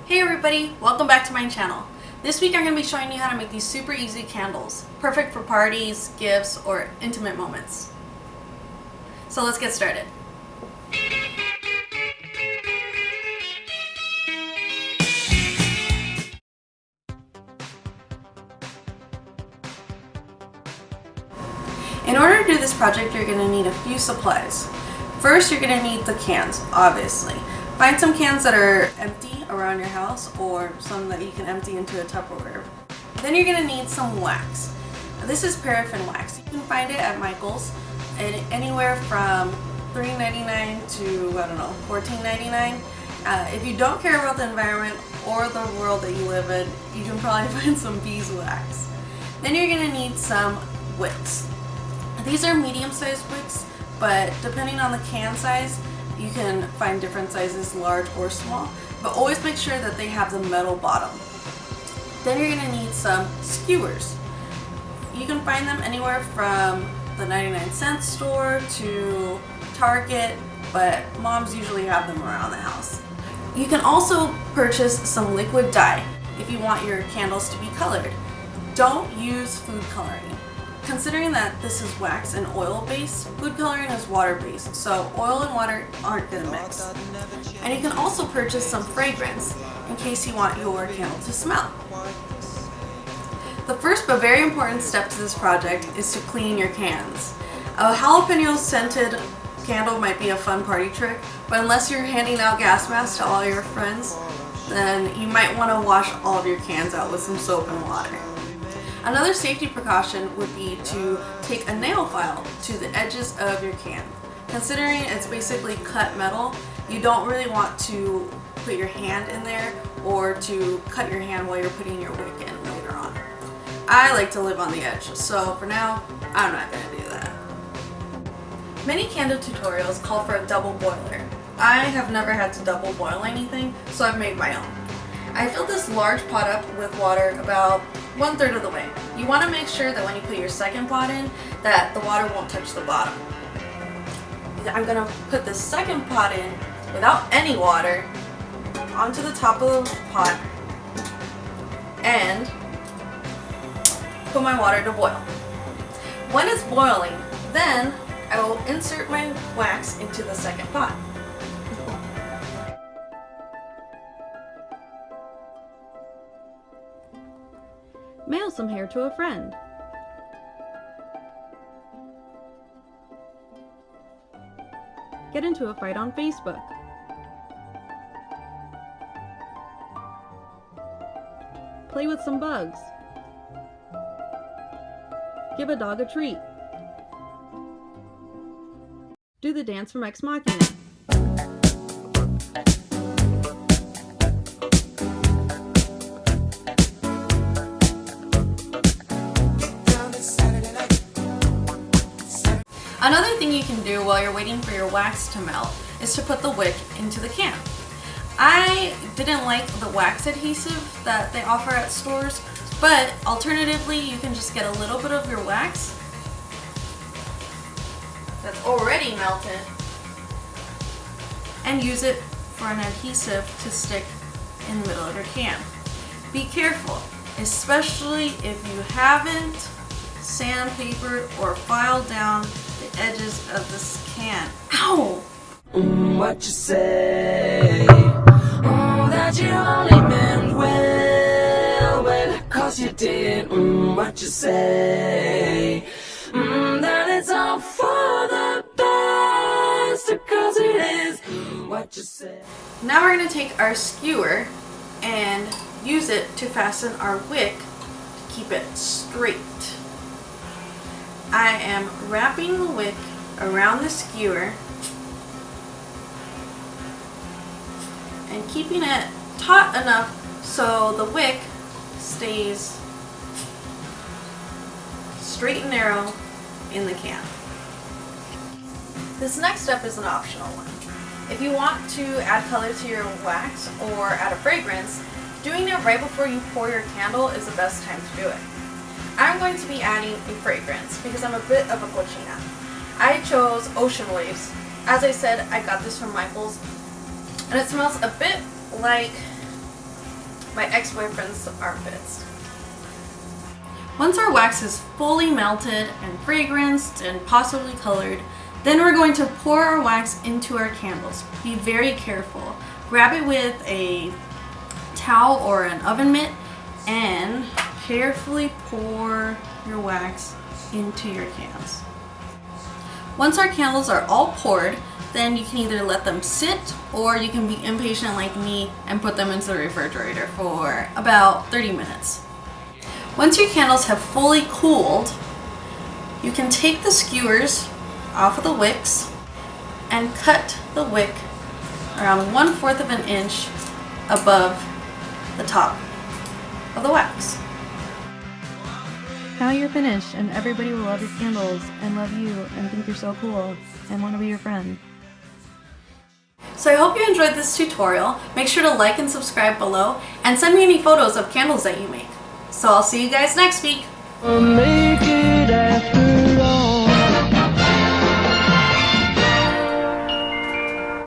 Hey everybody, welcome back to my channel. This week I'm going to be showing you how to make these super easy candles, perfect for parties, gifts, or intimate moments. So let's get started. In order to do this project, you're going to need a few supplies. First, you're going to need the cans, obviously. Find some cans that are empty around your house or some that you can empty into a Tupperware. Then you're going to need some wax. This is paraffin wax. You can find it at Michael's and anywhere from $3.99 to, I don't know, $14.99. If you don't care about the environment or the world that you live in, you can probably find some beeswax. Then you're going to need some wicks. These are medium-sized wicks, but depending on the can size, you can find different sizes, large or small, but always make sure that they have the metal bottom. Then you're going to need some skewers. You can find them anywhere from the 99-cent store to Target, but moms usually have them around the house. You can also purchase some liquid dye if you want your candles to be colored. Don't use food coloring. Considering that this is wax and oil based, food coloring is water based, so oil and water aren't going to mix. And you can also purchase some fragrance in case you want your candle to smell. The first but very important step to this project is to clean your cans. A jalapeno scented candle might be a fun party trick, but unless you're handing out gas masks to all your friends, then you might want to wash all of your cans out with some soap and water. Another safety precaution would be to take a nail file to the edges of your can. Considering it's basically cut metal, you don't really want to put your hand in there or to cut your hand while you're putting your wick in later on. I like to live on the edge, so for now, I'm not going to do that. Many candle tutorials call for a double boiler. I have never had to double boil anything, so I've made my own. I filled this large pot up with water about 1/3 of the way. You want to make sure that when you put your second pot in, that the water won't touch the bottom. I'm going to put the second pot in without any water onto the top of the pot and put my water to boil. When it's boiling, then I will insert my wax into the second pot. Mail some hair to a friend. Get into a fight on Facebook. Play with some bugs. Give a dog a treat. Do the dance from Ex Machina. Another thing you can do while you're waiting for your wax to melt is to put the wick into the can. I didn't like the wax adhesive that they offer at stores, but alternatively you can just get a little bit of your wax that's already melted and use it for an adhesive to stick in the middle of your can. Be careful, especially if you haven't sandpapered or filed down the edges of this can. Ow! What you say? That you only meant well, cause you did. What you say? That it's all for the best, cause it is. What you say? Now we're going to take our skewer and use it to fasten our wick to keep it straight. I am wrapping the wick around the skewer and keeping it taut enough so the wick stays straight and narrow in the can. This next step is an optional one. If you want to add color to your wax or add a fragrance, doing it right before you pour your candle is the best time to do it. I'm going to be adding a fragrance because I'm a bit of a cochina. I chose Ocean Waves. As I said, I got this from Michael's, and it smells a bit like my ex-boyfriend's armpits. Once our wax is fully melted and fragranced and possibly colored, then we're going to pour our wax into our candles. Be very careful. Grab it with a towel or an oven mitt and carefully pour your wax into your cans. Once our candles are all poured, then you can either let them sit or you can be impatient like me and put them into the refrigerator for about 30 minutes. Once your candles have fully cooled, you can take the skewers off of the wicks and cut the wick around 1/4 of an inch above the top of the wax. Now you're finished and everybody will love your candles and love you and think you're so cool and want to be your friend. So I hope you enjoyed this tutorial. Make sure to like and subscribe below and send me any photos of candles that you make. So I'll see you guys next week. Me.